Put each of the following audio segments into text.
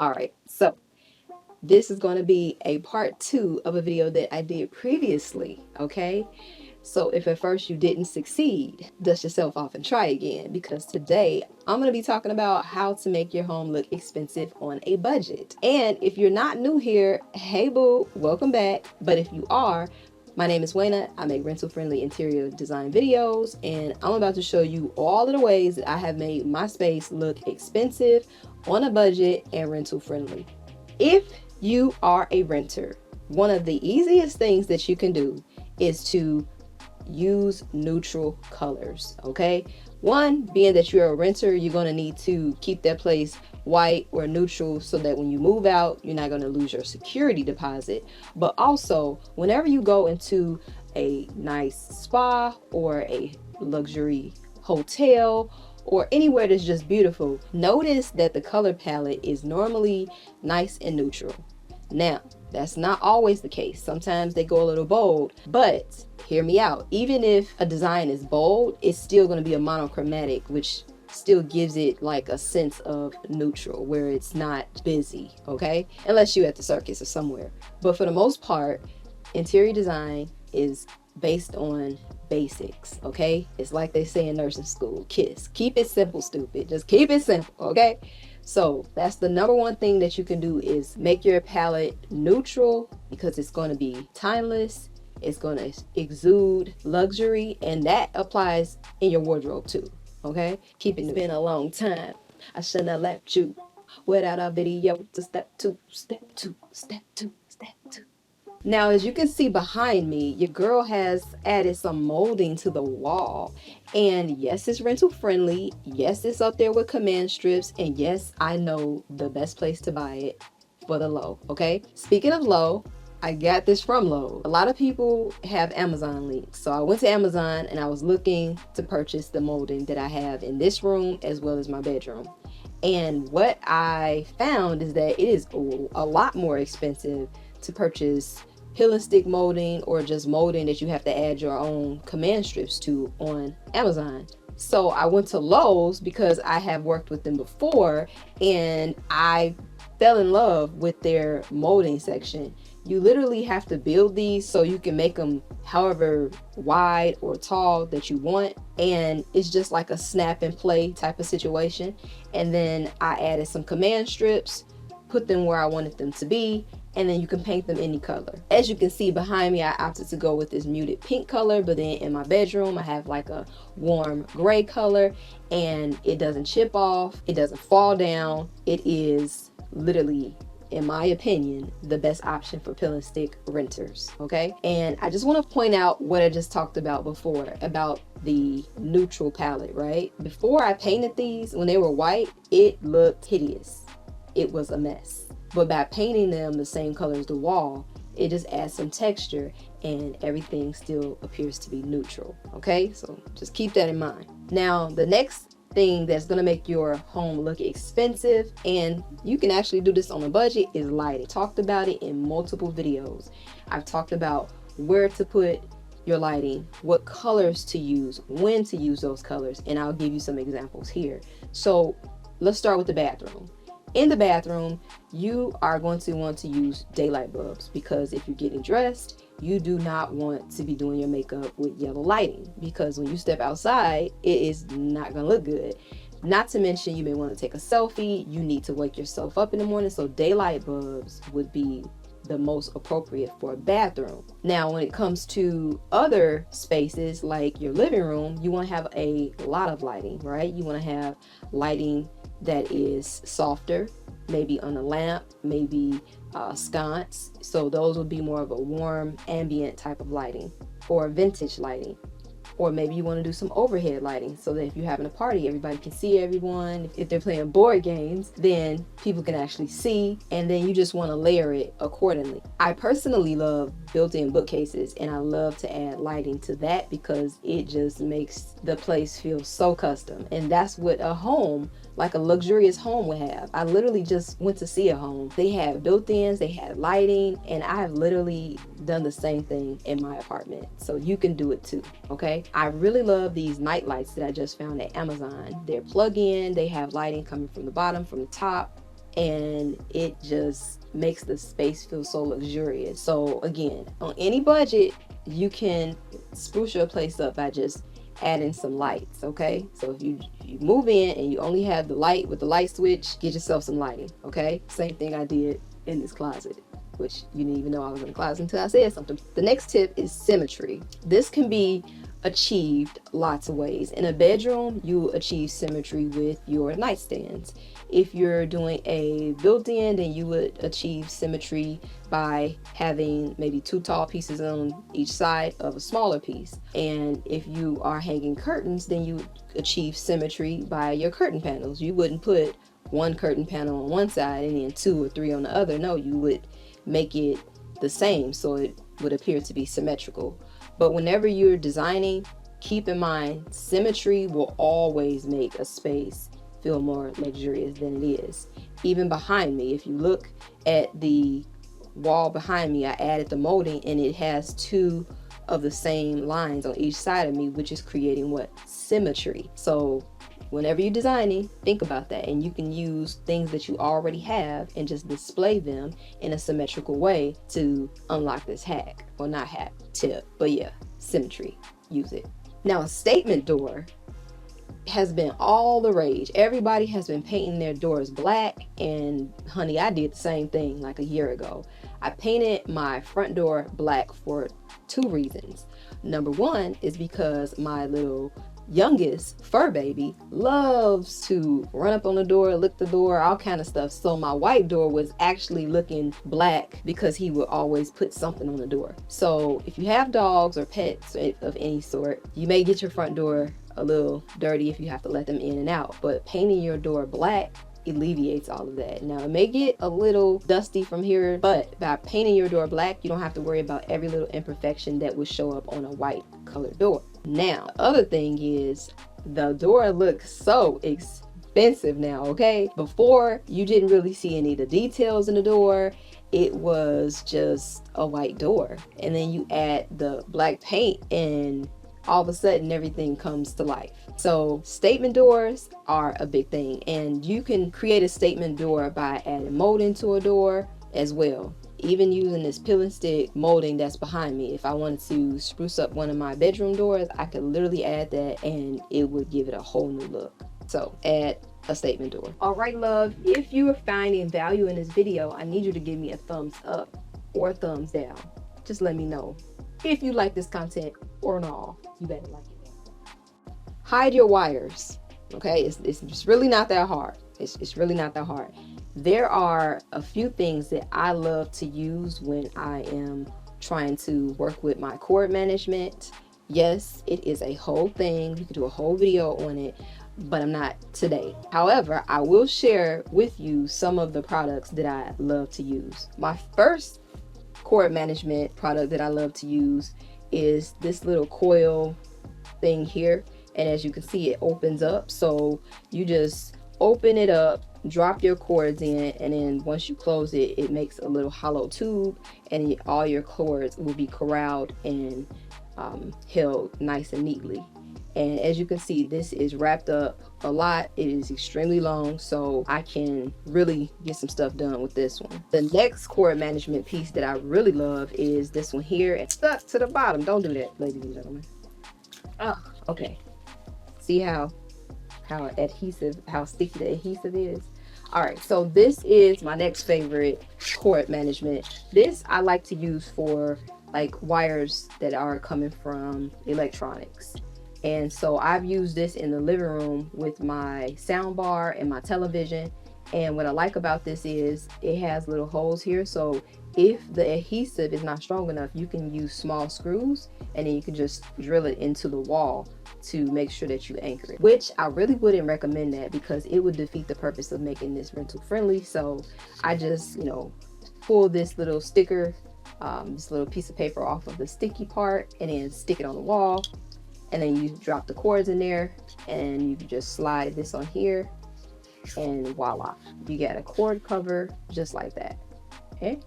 All right, so this is going to be a part 2 of a video that I did previously, okay? So if at first you didn't succeed, dust yourself off and try again, because today I'm going to be talking about how to make your home look expensive on a budget. And if you're not new here, hey boo, welcome back. But if you are, my name is Wayna. I make rental-friendly interior design videos, and I'm about to show you all of the ways that I have made my space look expensive, on a budget, and rental-friendly. If you are a renter, one of the easiest things that you can do is to use neutral colors, okay? One, being that you're a renter, you're going to need to keep that place white or neutral so that when you move out, you're not going to lose your security deposit. But also, whenever you go into a nice spa or a luxury hotel or anywhere that's just beautiful, notice that the color palette is normally nice and neutral. Now, that's not always the case. Sometimes they go a little bold, but hear me out. Even if a design is bold, it's still going to be a monochromatic, which still gives it like a sense of neutral where it's not busy, okay? Unless you're at the circus or somewhere. But for the most part, interior design is based on basics, okay? It's like they say in nursing school, KISS. Keep it simple, stupid. Just keep it simple, okay? So that's the number one thing that you can do, is make your palette neutral, because it's going to be timeless. It's going to exude luxury, and that applies in your wardrobe too, okay? Keep it. It's been a long time. I shouldn't have left you without a video to step two, step two, step two, step two. Now, as you can see behind me, your girl has added some molding to the wall. And yes, it's rental friendly. Yes, it's up there with command strips. And yes, I know the best place to buy it, for the low, okay? Speaking of low, I got this from Lowe's. A lot of people have Amazon links. So I went to Amazon and I was looking to purchase the molding that I have in this room as well as my bedroom. And what I found is that it is a lot more expensive to purchase peel and stick molding, or just molding that you have to add your own command strips to on Amazon. So I went to Lowe's because I have worked with them before, and I fell in love with their molding section. You literally have to build these so you can make them however wide or tall that you want, and it's just like a snap and play type of situation. And then I added some command strips, put them where I wanted them to be, and then you can paint them any color. As you can see behind me, I opted to go with this muted pink color, but then in my bedroom I have like a warm gray color, and it doesn't chip off, it doesn't fall down. It is literally, in my opinion, the best option for peel and stick renters, okay? And I just want to point out what I just talked about before about the neutral palette, right? Before I painted these, when they were white, it looked hideous. It was a mess. But by painting them the same color as the wall, it just adds some texture and everything still appears to be neutral, okay? So just keep that in mind. Now, the next thing that's gonna make your home look expensive, and you can actually do this on a budget, is lighting. Talked about it in multiple videos. I've talked about where to put your lighting, what colors to use, when to use those colors, and I'll give you some examples here. So let's start with the bathroom. In the bathroom, you are going to want to use daylight bulbs, because if you're getting dressed, you do not want to be doing your makeup with yellow lighting, because when you step outside, it is not going to look good. Not to mention, you may want to take a selfie. You need to wake yourself up in the morning, so daylight bulbs would be the most appropriate for a bathroom. Now, when it comes to other spaces like your living room, you want to have a lot of lighting, right? You want to have lighting that is softer, maybe on a lamp, maybe sconce. So those would be more of a warm ambient type of lighting, or vintage lighting. Or maybe you want to do some overhead lighting so that if you're having a party, everybody can see everyone. If they're playing board games, then people can actually see, and then you just want to layer it accordingly. I personally love built-in bookcases, and I love to add lighting to that because it just makes the place feel so custom. And that's what a home, like a luxurious home, would have. I literally just went to see a home. They had built-ins, they had lighting, and I have literally done the same thing in my apartment. So you can do it too, okay? I really love these night lights that I just found at Amazon. They're plug-in, they have lighting coming from the bottom, from the top, and it just makes the space feel so luxurious. So again, on any budget, you can spruce your place up by just adding some lights. Okay, so if you move in and you only have the light with the light switch, get yourself some lighting. Okay, same thing I did in this closet, which you didn't even know I was in the closet until I said something. The next tip is symmetry. This can be achieved lots of ways. In a bedroom, you achieve symmetry with your nightstands. If you're doing a built-in, then you would achieve symmetry by having maybe 2 tall pieces on each side of a smaller piece. And if you are hanging curtains, then you achieve symmetry by your curtain panels. You wouldn't put 1 curtain panel on one side and then 2 or 3 on the other. No, you would make it the same so it would appear to be symmetrical. But whenever you're designing, keep in mind symmetry will always make a space feel more luxurious than it is. Even behind me, if you look at the wall behind me, I added the molding and it has 2 of the same lines on each side of me, which is creating what? Symmetry. So whenever you're designing, think about that, and you can use things that you already have and just display them in a symmetrical way to unlock this hack. Well, not hack, tip, but yeah, symmetry. Use it. Now, a statement door has been all the rage. Everybody has been painting their doors black, and honey, I did the same thing like a year ago. I painted my front door black for 2 reasons. Number 1 is because my little youngest fur baby loves to run up on the door, lick the door, all kind of stuff. So my white door was actually looking black because he would always put something on the door. So if you have dogs or pets of any sort, you may get your front door a little dirty if you have to let them in and out, but painting your door black alleviates all of that. Now, it may get a little dusty from here, but by painting your door black, you don't have to worry about every little imperfection that would show up on a white colored door. Now, the other thing is the door looks so expensive now, okay? Before, you didn't really see any of the details in the door. It was just a white door, and then you add the black paint and all of a sudden everything comes to life. So statement doors are a big thing, and you can create a statement door by adding molding to a door as well. Even using this peel and stick molding that's behind me. If I wanted to spruce up one of my bedroom doors, I could literally add that and it would give it a whole new look. So add a statement door. All right, love, if you are finding value in this video, I need you to give me a thumbs up or a thumbs down. Just let me know if you like this content or not. You better like it. Hide your wires. Okay, it's just really not that hard. It's really not that hard. There are a few things that I love to use when I am trying to work with my cord management. Yes, it is a whole thing. You can do a whole video on it, but I'm not today. However, I will share with you some of the products that I love to use. My first cord management product that I love to use is this little coil thing here, and as you can see, it opens up. So you just open it up, drop your cords in, and then once you close it, it makes a little hollow tube, and all your cords will be corralled and held nice and neatly. And as you can see, this is wrapped up a lot. It is extremely long, so I can really get some stuff done with this one. The next cord management piece that I really love is this one here. It's stuck to the bottom. Don't do that, ladies and gentlemen. Oh, okay. See how adhesive, how sticky the adhesive is? All right, so this is my next favorite cord management. This I like to use for like wires that are coming from electronics. And so I've used this in the living room with my sound bar and my television. And what I like about this is it has little holes here. So if the adhesive is not strong enough, you can use small screws and then you can just drill it into the wall to make sure that you anchor it, which I really wouldn't recommend that because it would defeat the purpose of making this rental friendly. So I just, pull this little sticker, this little piece of paper off of the sticky part and then stick it on the wall. And then you drop the cords in there and you can just slide this on here and voila, you get a cord cover just like that. Okay,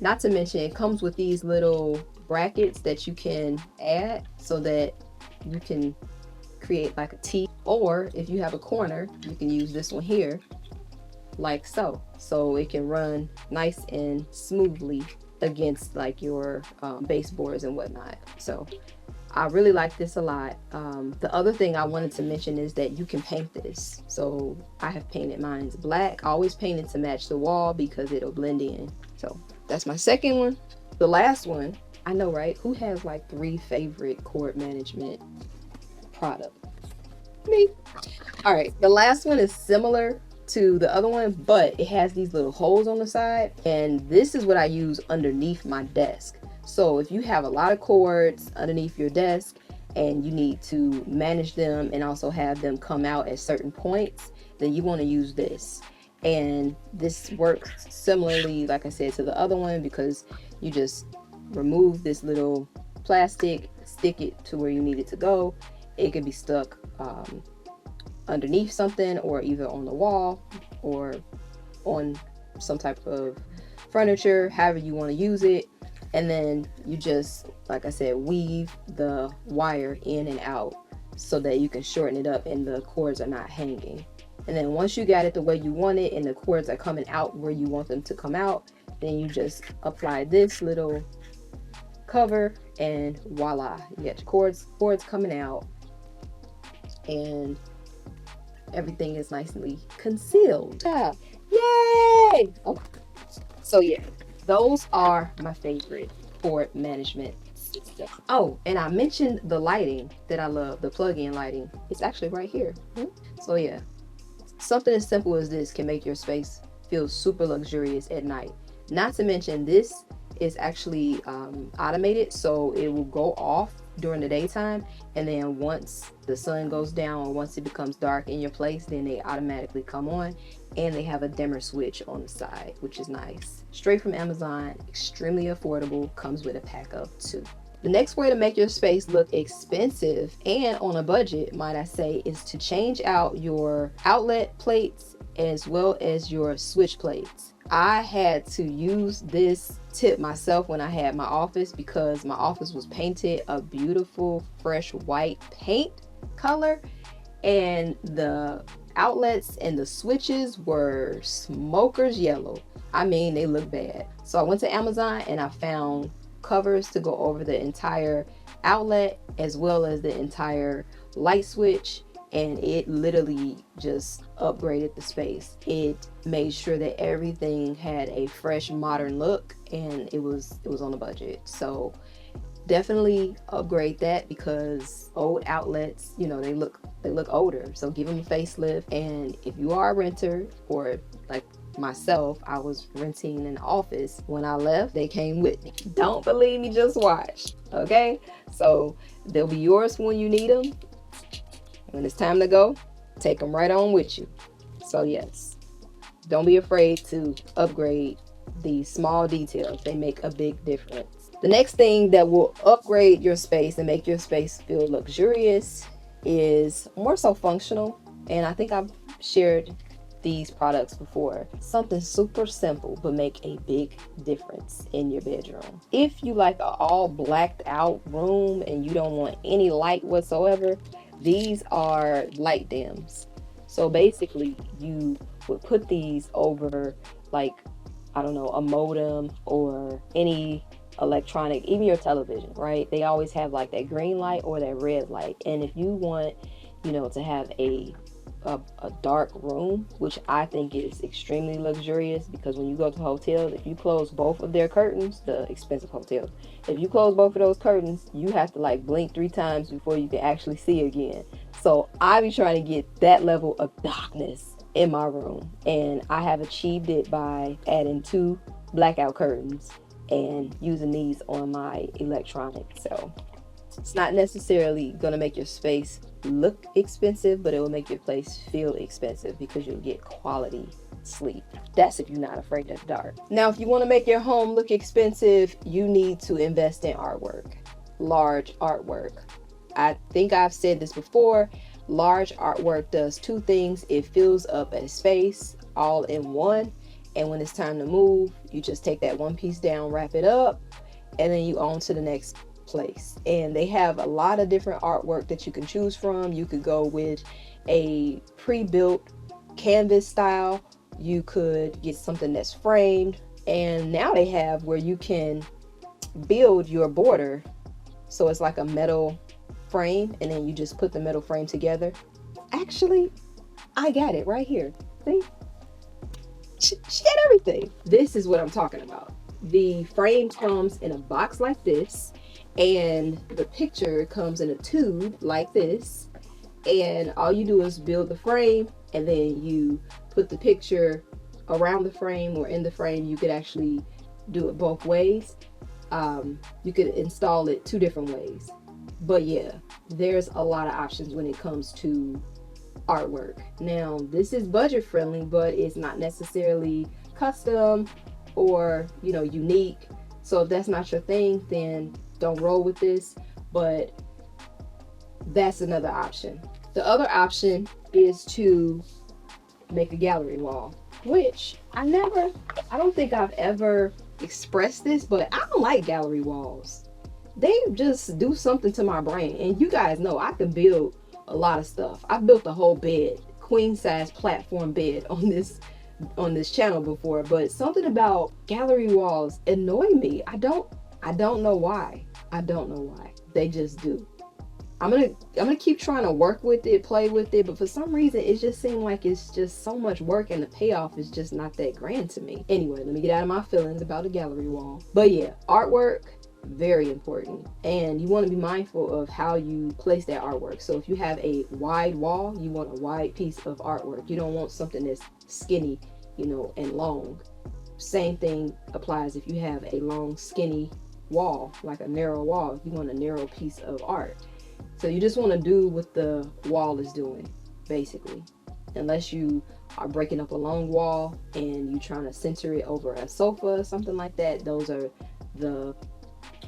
not to mention it comes with these little brackets that you can add so that you can create like a T, or if you have a corner, you can use this one here like so. So it can run nice and smoothly against like your baseboards and whatnot. So I really like this a lot. The other thing I wanted to mention is that you can paint this. So I have painted mine black. I always paint it to match the wall because it'll blend in. So that's my second one. The last one, I know, right? Who has like 3 favorite cord management product? Me. All right, the last one is similar to the other one, but it has these little holes on the side, and this is what I use underneath my desk. So if you have a lot of cords underneath your desk and you need to manage them and also have them come out at certain points, then you want to use this. And this works similarly, like I said, to the other one, because you just remove this little plastic, stick it to where you need it to go. It can be stuck underneath something, or either on the wall or on some type of furniture, however you want to use it. And then you just, like I said, weave the wire in and out so that you can shorten it up and the cords are not hanging. And then once you got it the way you want it and the cords are coming out where you want them to come out, then you just apply this little cover and voila, you got your cords coming out and everything is nicely concealed. Yeah. Yay! Okay. So yeah, those are my favorite cord management system. Oh, and I mentioned the lighting that I love, the plug-in lighting. It's actually right here. So yeah, something as simple as this can make your space feel super luxurious at night. Not to mention, this is actually automated, so it will go off during the daytime, and then once the sun goes down or once it becomes dark in your place, then they automatically come on. And they have a dimmer switch on the side, which is nice. Straight from Amazon, extremely affordable, comes with a pack of 2. The next way to make your space look expensive and on a budget, might I say, is to change out your outlet plates as well as your switch plates. I had to use this tip myself when I had my office, because my office was painted a beautiful fresh white paint color, and the outlets and the switches were smoker's yellow. I mean, they look bad. So I went to Amazon and I found covers to go over the entire outlet as well as the entire light switch, and it literally just upgraded the space. It made sure that everything had a fresh modern look, and it was on a budget. So definitely upgrade that, because old outlets, you know, they look older, so give them a facelift. And if you are a renter, or like myself, I was renting an office. When I left, they came with me. Don't believe me, just watch. Okay, so they'll be yours when you need them. When it's time to go, take them right on with you. So yes, don't be afraid to upgrade these small details. They make a big difference. The next thing that will upgrade your space and make your space feel luxurious is more so functional. And I think I've shared these products before. Something super simple but make a big difference in your bedroom. If you like an all blacked out room and you don't want any light whatsoever, these are light dims. So basically you would put these over, like, I don't know, a modem or any electronic, even your television, right? They always have like that green light or that red light. And if you want, you know, to have a dark room, which I think is extremely luxurious, because when you go to hotels, if you close both of their curtains, the expensive hotels, if you close both of those curtains, you have to like blink 3 times before you can actually see again. So I be trying to get that level of darkness in my room, and I have achieved it by adding 2 blackout curtains and using these on my electronics. So it's not necessarily going to make your space look expensive, but it will make your place feel expensive, because you'll get quality sleep. That's if you're not afraid of the dark. Now, if you want to make your home look expensive, you need to invest in artwork, large artwork. I think I've said this before. Large artwork does 2 things. It fills up a space all in one, and when it's time to move, you just take that one piece down, wrap it up, and then you on to the next place. And they have a lot of different artwork that you can choose from. You could go with a pre-built canvas style, You could get something that's framed, and now they have where you can build your border. So it's like a metal frame, and then you just put the metal frame together. Actually, I got it right here. See? She got everything. This is what I'm talking about. The frame comes in a box like this, and the picture comes in a tube like this, and all you do is build the frame, and then you put the picture around the frame or in the frame. You could actually do it both ways. You could install it 2 different ways. But yeah, there's a lot of options when it comes to artwork. Now, this is budget friendly, but it's not necessarily custom or, you know, unique. So if that's not your thing, then don't roll with this. But that's another option. The other option is to make a gallery wall, which I don't think I've ever expressed this, but I don't like gallery walls. They just do something to my brain. And you guys know I can build a lot of stuff. I've built a whole bed, queen size platform bed on this channel before, but something about gallery walls annoy me. I don't know why. I don't know why. They just do. I'm gonna keep trying to work with it, play with it, but for some reason it just seems like it's just so much work and the payoff is just not that grand to me. Anyway, let me get out of my feelings about a gallery wall. But yeah, artwork, very important, and you want to be mindful of how you place that artwork. So if you have a wide wall, you want a wide piece of artwork. You don't want something that's skinny, you know, and long. Same thing applies if you have a long skinny wall, like a narrow wall. You want a narrow piece of art. So you just want to do what the wall is doing, basically. Unless you are breaking up a long wall and you're trying to center it over a sofa or something like that. Those are the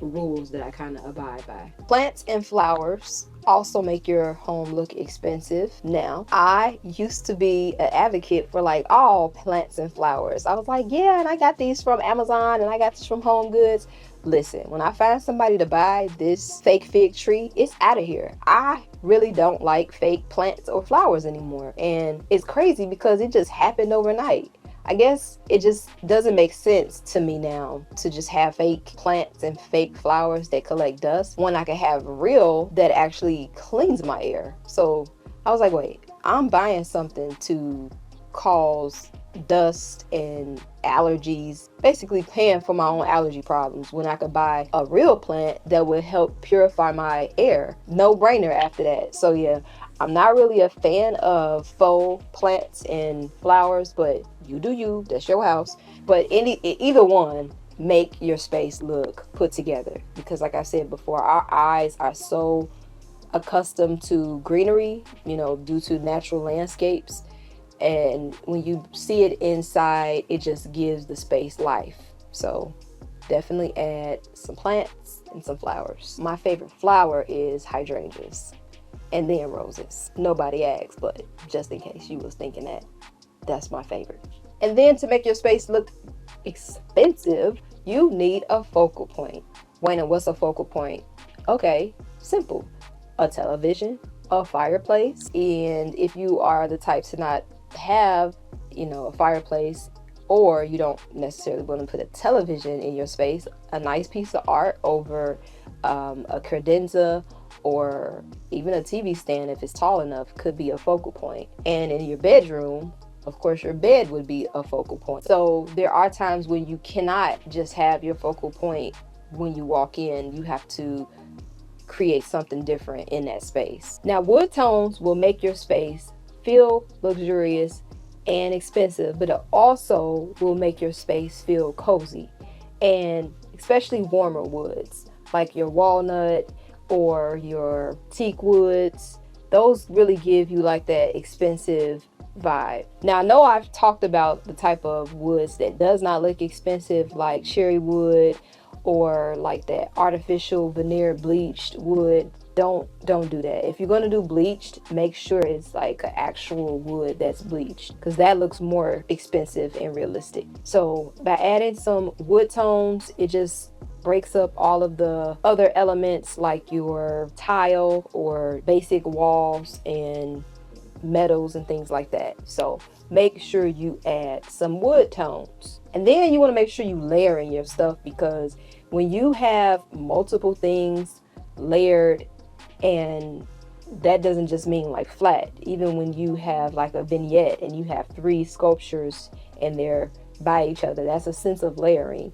rules that I kind of abide by. Plants and flowers also make your home look expensive. Now, I used to be an advocate for like all plants and flowers. I was like, yeah, and I got these from Amazon and I got this from Home Goods. Listen, when I find somebody to buy this fake fig tree, it's out of here. I really don't like fake plants or flowers anymore. And it's crazy because it just happened overnight. I guess it just doesn't make sense to me now to just have fake plants and fake flowers that collect dust when I can have real that actually cleans my air. So I was like, wait, I'm buying something to cause dust and allergies, basically paying for my own allergy problems when I could buy a real plant that would help purify my air. No brainer after that. So yeah, I'm not really a fan of faux plants and flowers, but you do you, that's your house. But either one, make your space look put together, because like I said before, our eyes are so accustomed to greenery, you know, due to natural landscapes. And when you see it inside, it just gives the space life. So definitely add some plants and some flowers. My favorite flower is hydrangeas and then roses. Nobody asked, but just in case you was thinking that, that's my favorite. And then to make your space look expensive, you need a focal point. Wayne, what's a focal point? Okay, simple. A television, a fireplace. And if you are the type to not have, you know, a fireplace, or you don't necessarily want to put a television in your space, a nice piece of art over a credenza or even a TV stand, if it's tall enough, could be a focal point. And in your bedroom, of course, your bed would be a focal point. So there are times when you cannot just have your focal point when you walk in. You have to create something different in that space. Now, wood tones will make your space feel luxurious and expensive, but it also will make your space feel cozy. And especially warmer woods like your walnut or your teak woods, those really give you like that expensive vibe. Now, I know I've talked about the type of woods that does not look expensive, like cherry wood or like that artificial veneer bleached wood. Don't do that. If you're going to do bleached, make sure it's like an actual wood that's bleached, because that looks more expensive and realistic. So by adding some wood tones, it just breaks up all of the other elements like your tile or basic walls, and metals and things like that. So make sure you add some wood tones. And then you want to make sure you layer in your stuff, because when you have multiple things layered, and that doesn't just mean like flat, even when you have like a vignette and you have 3 sculptures and they're by each other, that's a sense of layering.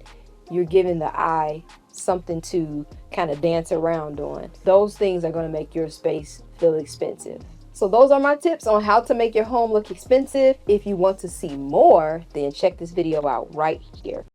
You're giving the eye something to kind of dance around on. Those things are going to make your space feel expensive. So those are my tips on how to make your home look expensive. If you want to see more, then check this video out right here.